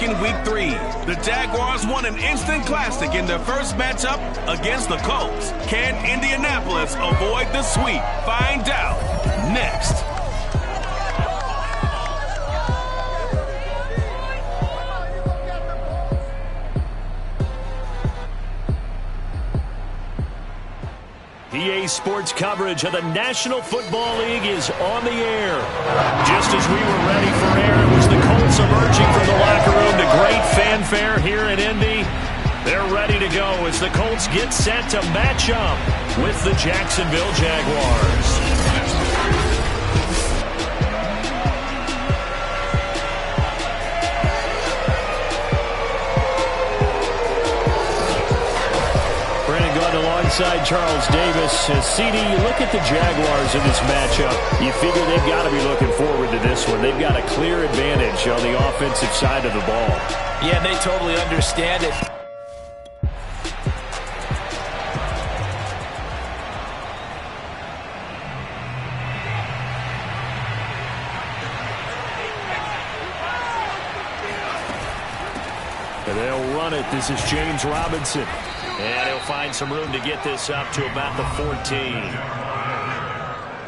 in Week 3. The Jaguars won an instant classic in their first matchup against the Colts. Can Indianapolis avoid the sweep? Find out next. EA Sports coverage of the National Football League is on the air. Just as we were ready for air, it was the Colts emerging from the locker room to great fanfare here in Indy. They're ready to go as the Colts get set to match up with the Jacksonville Jaguars. Alongside Charles Davis. CD, you look at the Jaguars in this matchup, you figure they've got to be looking forward to this one. They've got a clear advantage on the offensive side of the ball. Yeah, they totally understand it. And they'll run it. This is James Robinson. And he'll find some room to get this up to about the 14.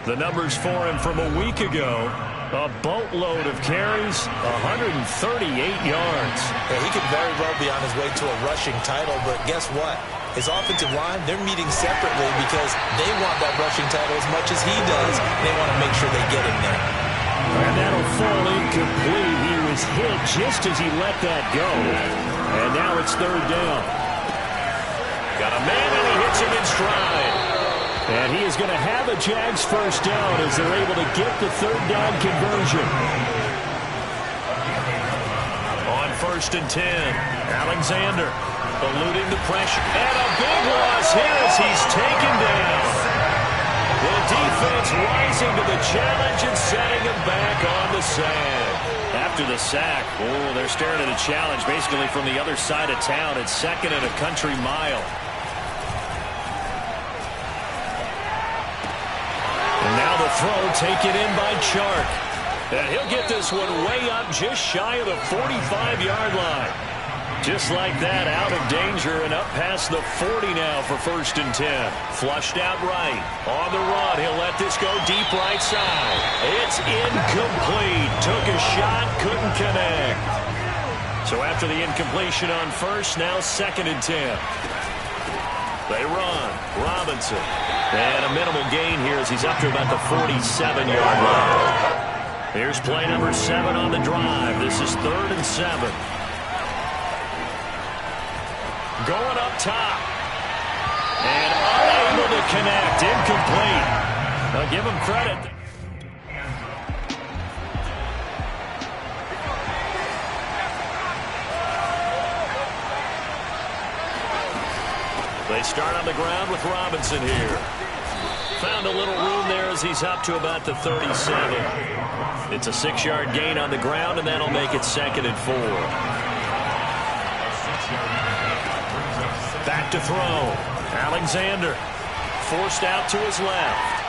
The numbers for him from a week ago, a boatload of carries, 138 yards. Yeah, he could very well be on his way to a rushing title, but guess what? His offensive line, they're meeting separately because they want that rushing title as much as he does. They want to make sure they get him there. And that'll fall incomplete. He was hit just as he let that go. And now it's third down. Got a man, and he hits him in stride. And he is going to have a Jags first down as they're able to get the third down conversion. On 1st and 10, Alexander eluding the pressure. And a big loss here as he's taken down. The defense rising to the challenge and setting him back on the sand. After the sack, they're staring at a challenge basically from the other side of town. It's 2nd and a country mile. And now the throw taken in by Chark. And he'll get this one way up just shy of the 45-yard line. Just like that, out of danger and up past the 40 now for 1st and 10. Flushed out right. On the run, he'll let this go deep right side. It's incomplete. Took a shot, couldn't connect. So after the incompletion on 1st, now 2nd and 10. They run. Robinson. And a minimal gain here as he's up to about the 47-yard line. Here's play number 7 on the drive. This is 3rd and 7. Going up top. And unable to connect. Incomplete. I'll give him credit. They start on the ground with Robinson here. Found a little room there as he's up to about the 37. It's a 6-yard gain on the ground, and that'll make it 2nd and 4. Back to throw. Alexander forced out to his left.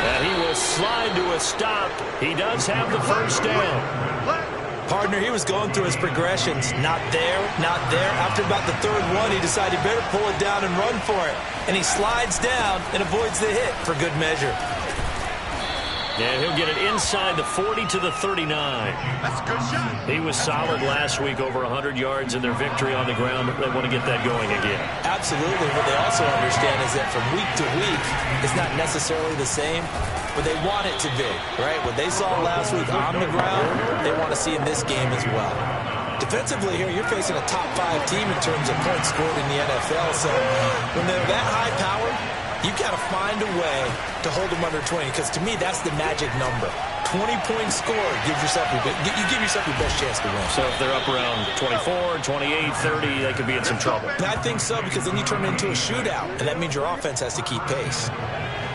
And he will slide to a stop. He does have the first down. Partner, he was going through his progressions. Not there, not there. After about the 3rd one, he decided he better pull it down and run for it. And he slides down and avoids the hit for good measure. Yeah, he'll get it inside the 40 to the 39. That's a good shot. He was solid last week, over 100 yards in their victory on the ground. They want to get that going again. Absolutely. What they also understand is that from week to week, it's not necessarily the same, but they want it to be, right? What they saw last week on the ground, they want to see in this game as well. Defensively here, you're facing a top 5 team in terms of points scored in the NFL, so when they're that high-powered, you've got to find a way to hold them under 20, because to me, that's the magic number. 20 points scored, you give yourself your best chance to win. So if they're up around 24, 28, 30, they could be in some trouble. I think so, because then you turn it into a shootout, and that means your offense has to keep pace.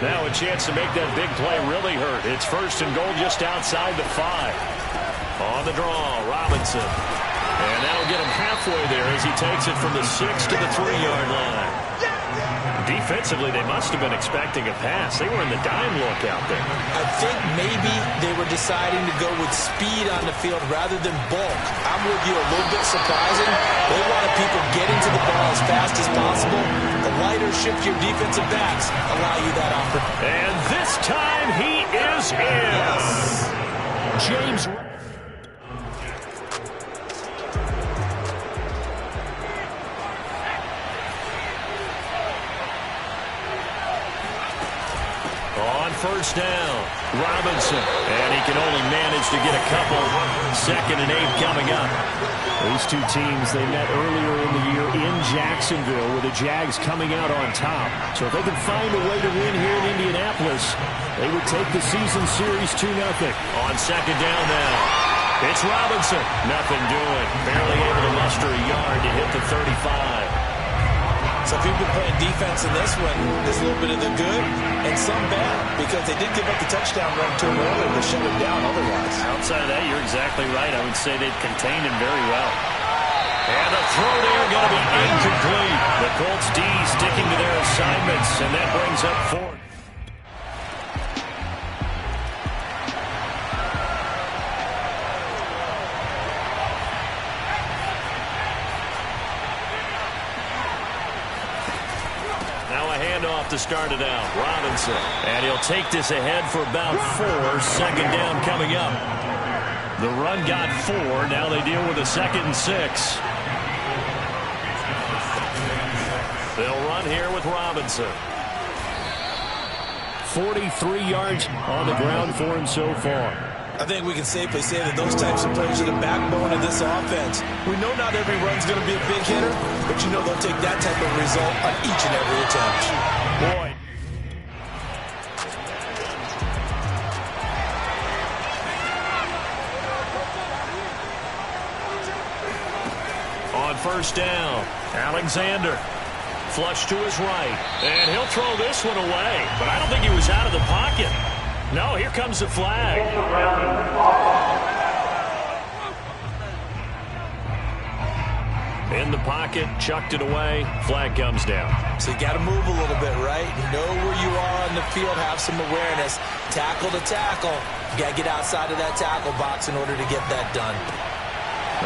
Now a chance to make that big play really hurt. It's 1st and goal just outside the 5. On the draw, Robinson. And that'll get him halfway there as he takes it from the 6 to the 3-yard line. Defensively, they must have been expecting a pass. They were in the dime look out there. I think maybe they were deciding to go with speed on the field rather than bulk. I'm with you, a little bit surprising. They wanted people getting to the ball as fast as possible. The lighter, shiftier defensive backs allow you that opportunity. And this time he is in. Yes. James. On first down, Robinson. And he can only manage to get a couple. 2nd and 8 coming up. These two teams, they met earlier in the year in Jacksonville with the Jags coming out on top. So if they can find a way to win here in Indianapolis, they would take the season series 2-0. On 2nd down now, it's Robinson. Nothing doing. Barely able to muster a yard to hit the 35. So if you've been playing defense in this one, there's a little bit of the good and some bad, because they did give up the touchdown run to him earlier to shut him down otherwise. Outside of that, you're exactly right. I would say they've contained him very well. And the throw there going to be incomplete. The Colts D sticking to their assignments, and that brings up 4th. To start it out, Robinson. And he'll take this ahead for about 4. 2nd down coming up. The run got 4. Now they deal with a 2nd and 6. They'll run here with Robinson. 43 yards on the ground for him so far. I think we can safely say that those types of plays are the backbone of this offense. We know not every run's going to be a big hitter, but you know they'll take that type of result on each and every attempt. Boy. On first down, Alexander. Flush to his right. And he'll throw this one away. But I don't think he was out of the pocket. No, here comes the flag. In the pocket, chucked it away. Flag comes down. So you got to move a little bit, right? Know where you are on the field, have some awareness. Tackle to tackle. You got to get outside of that tackle box in order to get that done.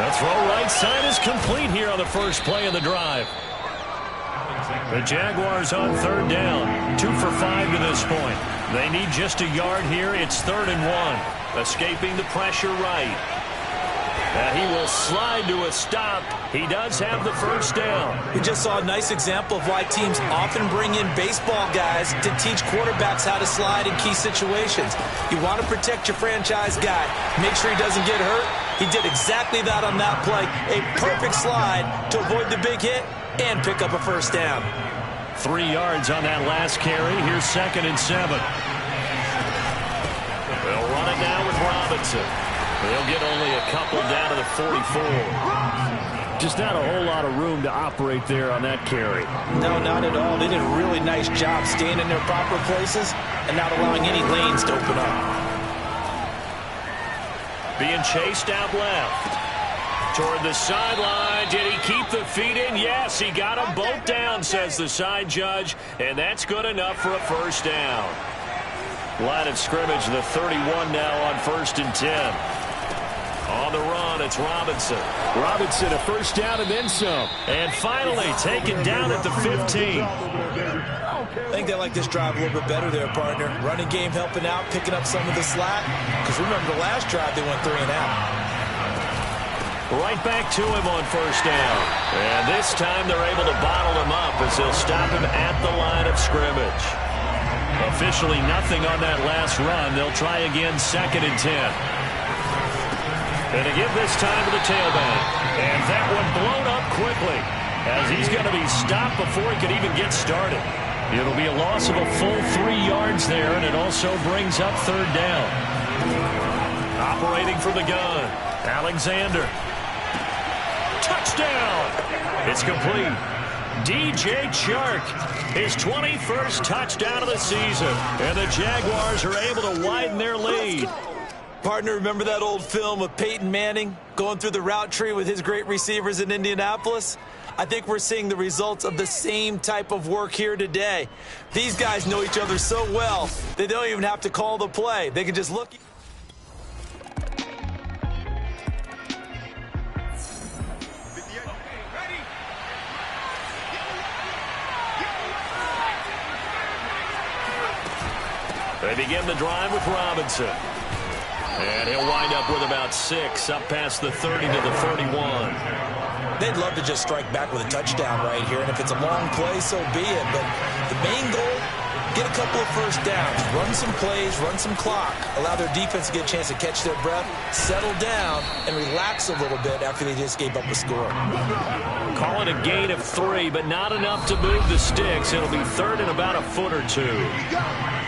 The throw right side is complete here on the first play of the drive. The Jaguars on 3rd down. 2 for 5 to this point. They need just a yard here. It's 3rd and 1. Escaping the pressure right. And he will slide to a stop. He does have the first down. We just saw a nice example of why teams often bring in baseball guys to teach quarterbacks how to slide in key situations. You want to protect your franchise guy. Make sure he doesn't get hurt. He did exactly that on that play. A perfect slide to avoid the big hit and pick up a first down. 3 yards on that last carry. Here's 2nd and 7. They'll run it now with Robinson. They'll get only a couple down to the 44. Just not a whole lot of room to operate there on that carry. No, not at all. They did a really nice job staying in their proper places and not allowing any lanes to open up. Being chased out left. Toward the sideline. Did he keep the feet in? Yes, he got them both down, says the side judge. And that's good enough for a first down. Line of scrimmage, the 31 now on 1st and 10. On the run, it's Robinson. Robinson, a first down and then some. And finally taken down at the 15. I think they like this drive a little bit better there, partner. Running game helping out, picking up some of the slack. Because remember, the last drive they went 3 and out. Right back to him on first down. And this time they're able to bottle him up as they'll stop him at the line of scrimmage. Officially nothing on that last run. They'll try again 2nd and 10. And to give this time to the tailback. And that one blown up quickly as he's going to be stopped before he could even get started. It'll be a loss of a full 3 yards there, and it also brings up 3rd down. Operating from the gun, Alexander. Touchdown! It's complete. DJ Chark, his 21st touchdown of the season. And the Jaguars are able to widen their lead. Partner, remember that old film of Peyton Manning going through the route tree with his great receivers in Indianapolis? I think we're seeing the results of the same type of work here today. These guys know each other so well, they don't even have to call the play. They can just look. They begin the drive with Robinson. And he'll wind up with about 6, up past the 30 to the 31. They'd love to just strike back with a touchdown right here, and if it's a long play, so be it. But the main goal, get a couple of first downs, run some plays, run some clock, allow their defense to get a chance to catch their breath, settle down, and relax a little bit after they just gave up a score. Call it a gain of 3, but not enough to move the sticks. It'll be third and about a foot or 2.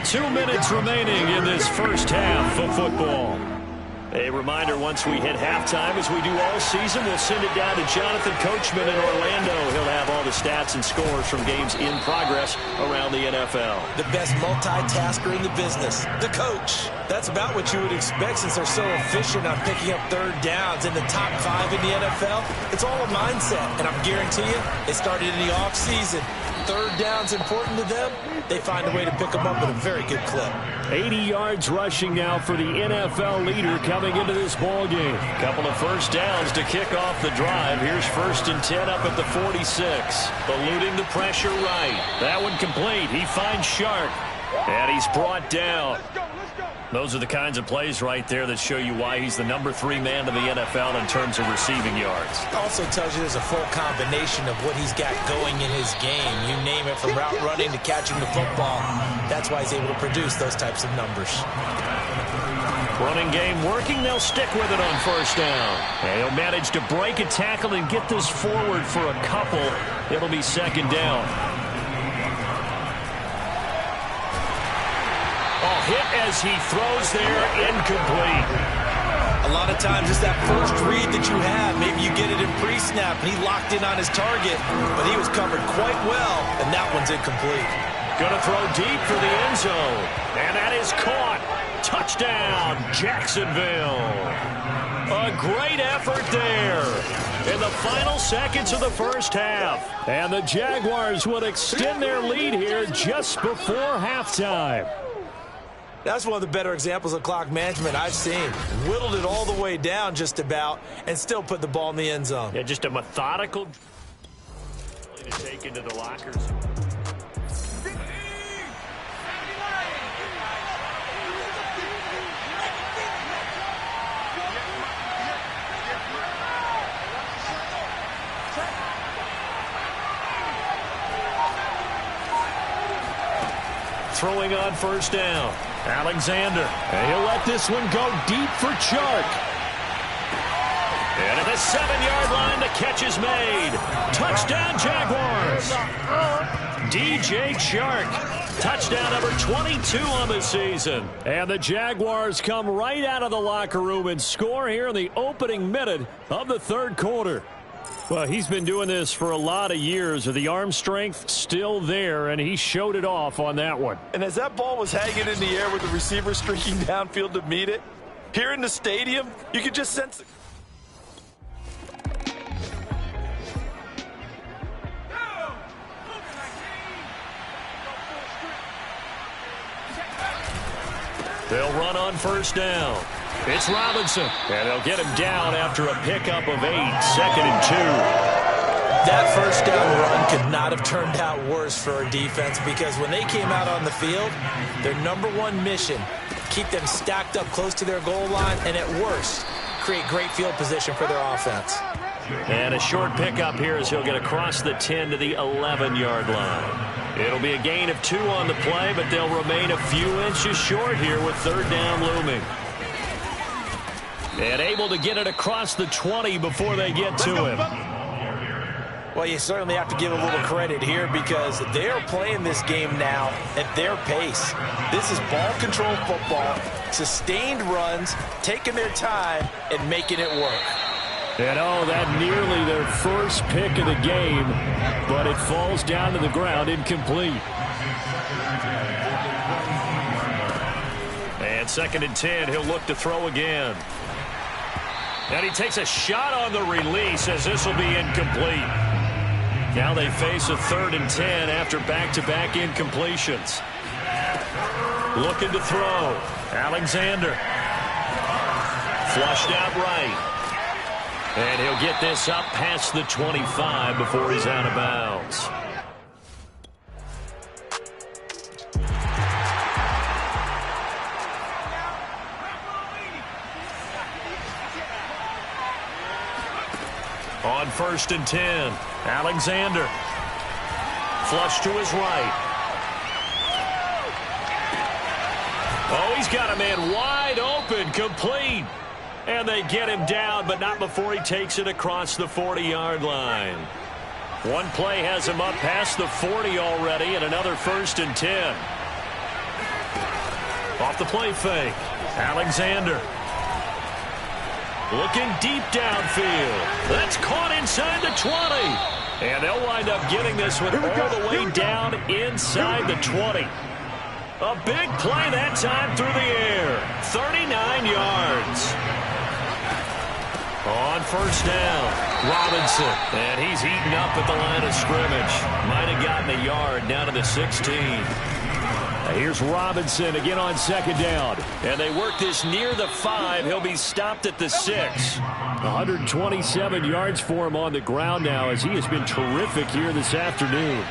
2 minutes remaining in this first half of football. A reminder, once we hit halftime, as we do all season, we'll send it down to Jonathan Coachman in Orlando. He'll have all the stats and scores from games in progress around the NFL. The best multitasker in the business, the coach. That's about what you would expect since they're so efficient on picking up third downs in the top 5 in the NFL. It's all a mindset, and I'm guarantee you, it started in the offseason. Third down's important to them. They find a way to pick them up at a very good clip. 80 yards rushing now for the NFL leader coming into this ball game. Couple of first downs to kick off the drive. Here's 1st and 10 up at the 46. Eluding the pressure right. That one complete. He finds Shark. And he's brought down. Those are the kinds of plays right there that show you why he's the number 3 man in the NFL in terms of receiving yards. It also tells you there's a full combination of what he's got going in his game. You name it, from route running to catching the football. That's why he's able to produce those types of numbers. Running game working. They'll stick with it on first down. And he'll manage to break a tackle and get this forward for a couple. It'll be second down. Hit as he throws there, incomplete. A lot of times it's that first read that you have. Maybe you get it in pre-snap, and he locked in on his target, but he was covered quite well, and that one's incomplete. Going to throw deep for the end zone, and that is caught. Touchdown, Jacksonville. A great effort there in the final seconds of the first half. And the Jaguars will extend their lead here just before halftime. That's one of the better examples of clock management I've seen. Whittled it all the way down just about and still put the ball in the end zone. Yeah, just a methodical to take into the lockers. Throwing on first down. Alexander. And he'll let this one go deep for Chark. And at the 7-yard line, the catch is made. Touchdown, Jaguars. DJ Chark. Touchdown number 22 on the season. And the Jaguars come right out of the locker room and score here in the opening minute of the third quarter. Well, he's been doing this for a lot of years. The arm strength still there, and he showed it off on that one. And as that ball was hanging in the air with the receiver streaking downfield to meet it, here in the stadium, you could just sense it. They'll run on first down. It's Robinson, and they'll get him down after a pickup of 8, 2nd and 2. That first down run could not have turned out worse for our defense, because when they came out on the field, their number 1 mission, keep them stacked up close to their goal line, and at worst, create great field position for their offense. And a short pickup here as he'll get across the 10 to the 11-yard line. It'll be a gain of 2 on the play, but they'll remain a few inches short here with third down looming. And able to get it across the 20 before they get to him. Well, you certainly have to give a little credit here, because they're playing this game now at their pace. This is ball control football, sustained runs, taking their time, and making it work. And that nearly their first pick of the game, but it falls down to the ground incomplete. And 2nd and 10, he'll look to throw again. And he takes a shot on the release as this will be incomplete. Now they face a 3rd and 10 after back-to-back incompletions. Looking to throw. Alexander. Flushed out right. And he'll get this up past the 25 before he's out of bounds. On 1st and 10, Alexander. Flush to his right. Oh, he's got a man wide open, complete. And they get him down, but not before he takes it across the 40-yard line. One play has him up past the 40 already, and another 1st and 10. Off the play fake, Alexander. Looking deep downfield. That's caught inside the 20. And they'll wind up getting this one all the way down inside the 20. A big play that time through the air. 39 yards. On 1st down, Robinson. And he's eaten up at the line of scrimmage. Might have gotten a yard down to the 16. Here's Robinson again on 2nd down. And they work this near the 5. He'll be stopped at the 6. 127 yards for him on the ground now as he has been terrific here this afternoon.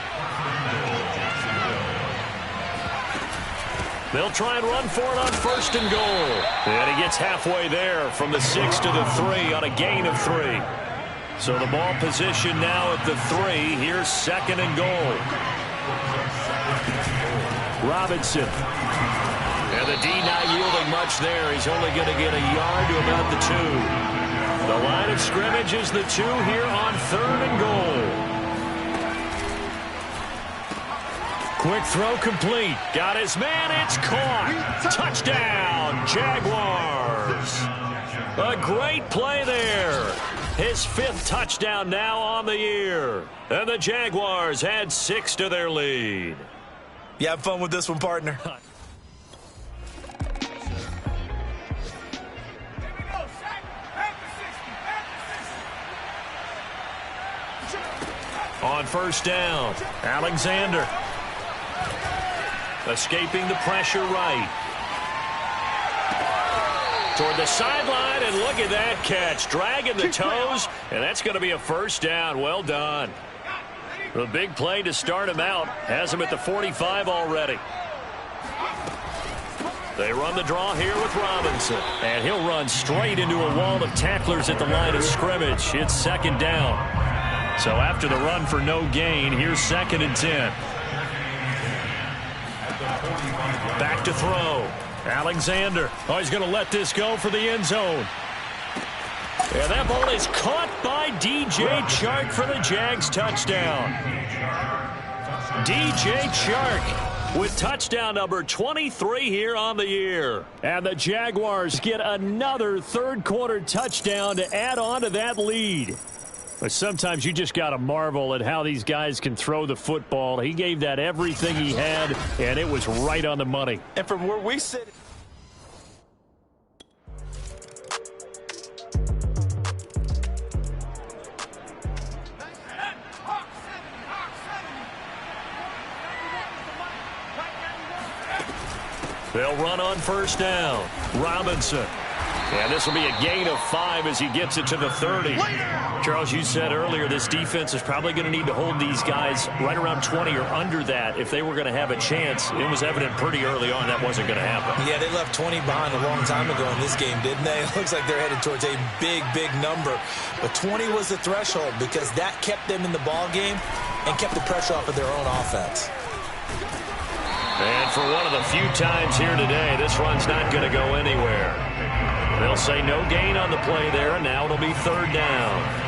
They'll try and run for it on 1st and goal. And he gets halfway there from the 6 to the 3 on a gain of 3. So the ball position now at the 3. Here's 2nd and goal. Robinson. And the D not yielding much there. He's only going to get a yard to about the 2. The line of scrimmage is the 2 here on 3rd and goal. Quick throw complete. Got his man. It's caught. Touchdown, Jaguars. A great play there. His 5th touchdown now on the year. And the Jaguars add 6 to their lead. You have fun with this one, partner. On 1st down, Alexander. Escaping the pressure right. Toward the sideline, and look at that catch. Dragging the toes, and that's going to be a 1st down. Well done. The big play to start him out. Has him at the 45 already. They run the draw here with Robinson. And he'll run straight into a wall of tacklers at the line of scrimmage. It's 2nd down. So after the run for no gain, here's 2nd and 10. Back to throw. Alexander. Oh, he's going to let this go for the end zone. And that ball is caught by DJ Chark for the Jags touchdown. DJ Chark with touchdown number 23 here on the year. And the Jaguars get another 3rd quarter touchdown to add on to that lead. But sometimes you just got to marvel at how these guys can throw the football. He gave that everything he had, and it was right on the money. And from where we sit... They'll run on 1st down. Robinson. And this will be a gain of 5 as he gets it to the 30. Charles, you said earlier this defense is probably going to need to hold these guys right around 20 or under that if they were going to have a chance. It was evident pretty early on that wasn't going to happen. Yeah, they left 20 behind a long time ago in this game, didn't they? It looks like they're headed towards a big, big number. But 20 was the threshold because that kept them in the ball game and kept the pressure off of their own offense. And for one of the few times here today, this run's not going to go anywhere. They'll say no gain on the play there, and now it'll be 3rd down.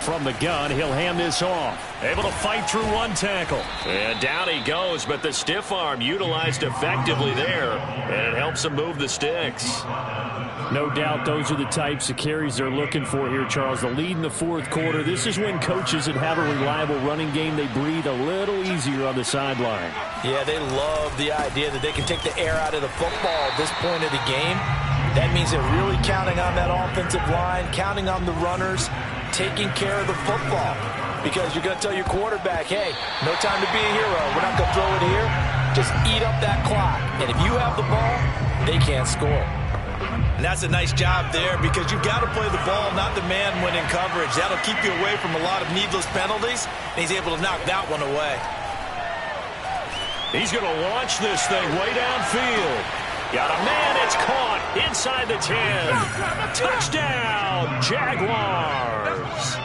From the gun, he'll hand this off. Able to fight through one tackle. And down he goes, but the stiff arm utilized effectively there, and it helps him move the sticks. No doubt those are the types of carries they're looking for here, Charles. The lead in the 4th quarter. This is when coaches that have a reliable running game, they breathe a little easier on the sideline. Yeah, they love the idea that they can take the air out of the football at this point of the game That means they're really counting on that offensive line, counting on the runners, taking care of the football. Because you're going to tell your quarterback, hey, no time to be a hero. We're not going to throw it here. Just eat up that clock. And if you have the ball, they can't score. And that's a nice job there because you've got to play the ball, not the man when in coverage. That'll keep you away from a lot of needless penalties, and he's able to knock that one away. He's going to launch this thing way downfield. Got a man, it's caught inside the 10. Touchdown, Jaguars.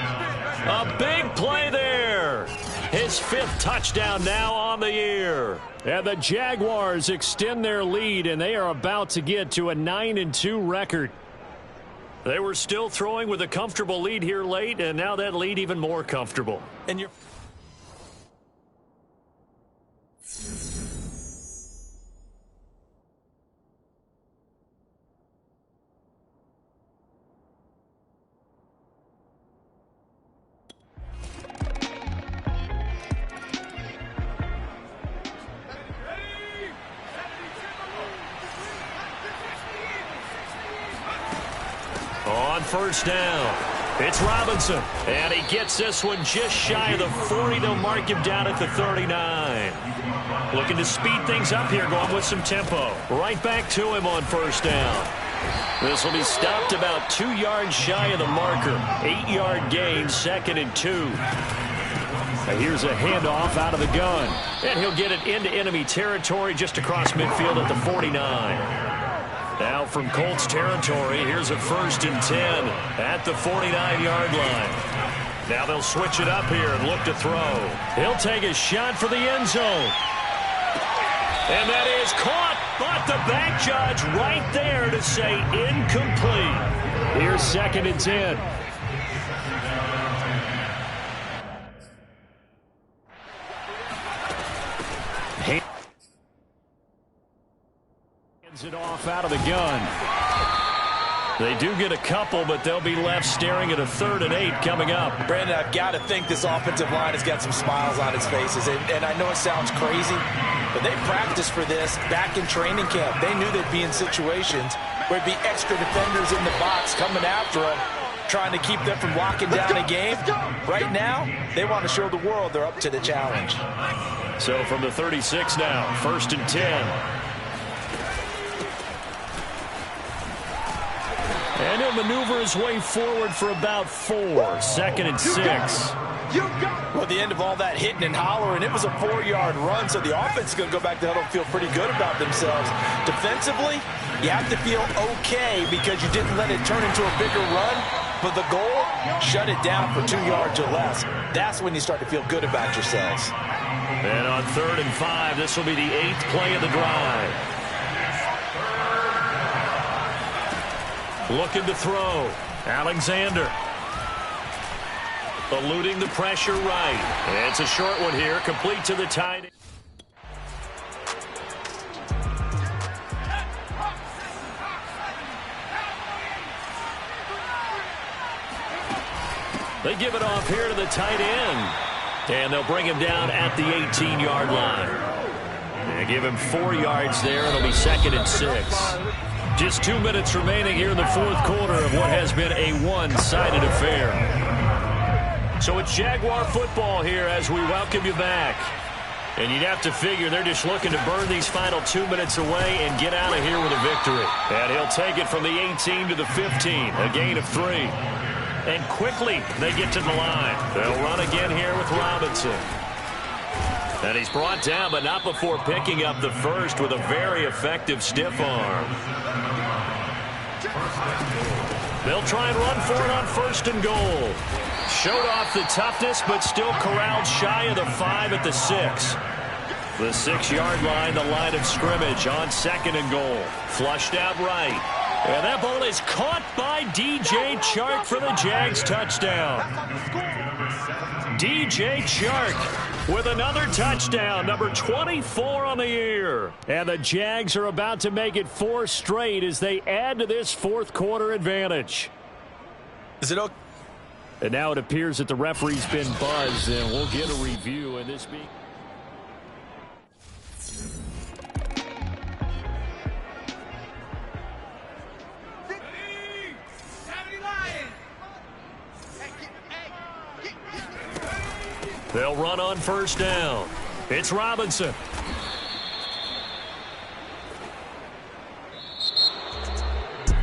A big play there. His 5th touchdown now on the year. And the Jaguars extend their lead, and they are about to get to a 9-2 record. They were still throwing with a comfortable lead here late, and now that lead even more comfortable. And you're on first down, it's Robinson, and he gets this one just shy of the 40. They'll mark him down at the 39. Looking to speed things up here, going with some tempo. Right back to him on first down. This will be stopped about 2 yards shy of the marker. 8-yard gain, 2nd and 2. Now here's a handoff out of the gun, and he'll get it into enemy territory just across midfield at the 49. Now from Colts territory, here's a 1st and 10 at the 49-yard line. Now they'll switch it up here and look to throw. He'll take a shot for the end zone. And that is caught, but the back judge right there to say incomplete. Here's 2nd and 10. It off out of the gun. They do get a couple, but they'll be left staring at a 3rd and 8 coming up. Brandon, I've got to think this offensive line has got some smiles on its faces. And I know it sounds crazy, but they practiced for this back in training camp. They knew they'd be in situations where there'd be extra defenders in the box coming after them, trying to keep them from locking down a game. Right now, they want to show the world they're up to the challenge. So from the 36 now, 1st and 10. And he'll maneuver his way forward for about 4. 2nd and 6. Well, the end of all that hitting and hollering, it was a 4-yard run, so the offense is going to go back to huddle and feel pretty good about themselves. Defensively, you have to feel okay because you didn't let it turn into a bigger run, but the goal, shut it down for 2 yards or less. That's when you start to feel good about yourselves. And on 3rd and 5, this will be the 8th play of the drive. Looking to throw. Alexander. Eluding the pressure right. It's a short one here, complete to the tight end. They give it off here to the tight end. And they'll bring him down at the 18-yard line. They give him 4 yards there. It'll be 2nd and 6. Just 2 minutes remaining here in the 4th quarter of what has been a one-sided affair. So it's Jaguar football here as we welcome you back. And you'd have to figure they're just looking to burn these final 2 minutes away and get out of here with a victory. And he'll take it from the 18 to the 15, a gain of 3. And quickly they get to the line. They'll run again here with Robinson. And he's brought down, but not before picking up the first with a very effective stiff arm. They'll try and run for it on 1st and goal. Showed off the toughness, but still corralled shy of the 5 at the 6. The 6-yard line, the line of scrimmage on 2nd and goal. Flushed out right. And that ball is caught by DJ Chark for the Jags touchdown. DJ Chark with another touchdown, number 24 on the year. And the Jags are about to make it 4 straight as they add to this 4th quarter advantage. Is it okay? And now it appears that the referee's been buzzed, and we'll get a review in this being. They'll run on first down. It's Robinson.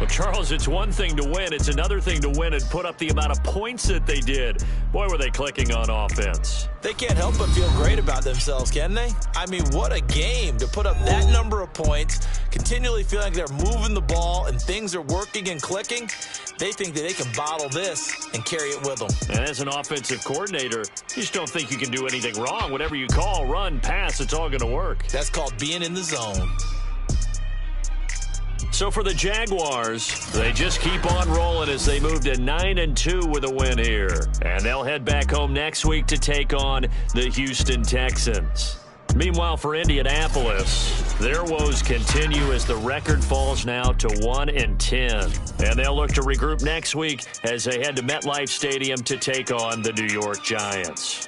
Well, Charles, it's one thing to win. It's another thing to win and put up the amount of points that they did. Boy, were they clicking on offense. They can't help but feel great about themselves, can they? I mean, what a game to put up that number of points, continually feeling like they're moving the ball and things are working and clicking. They think that they can bottle this and carry it with them. And as an offensive coordinator, you just don't think you can do anything wrong. Whatever you call, run, pass, it's all going to work. That's called being in the zone. So for the Jaguars, they just keep on rolling as they move to 9-2 with a win here. And they'll head back home next week to take on the Houston Texans. Meanwhile, for Indianapolis, their woes continue as the record falls now to 1-10. And they'll look to regroup next week as they head to MetLife Stadium to take on the New York Giants.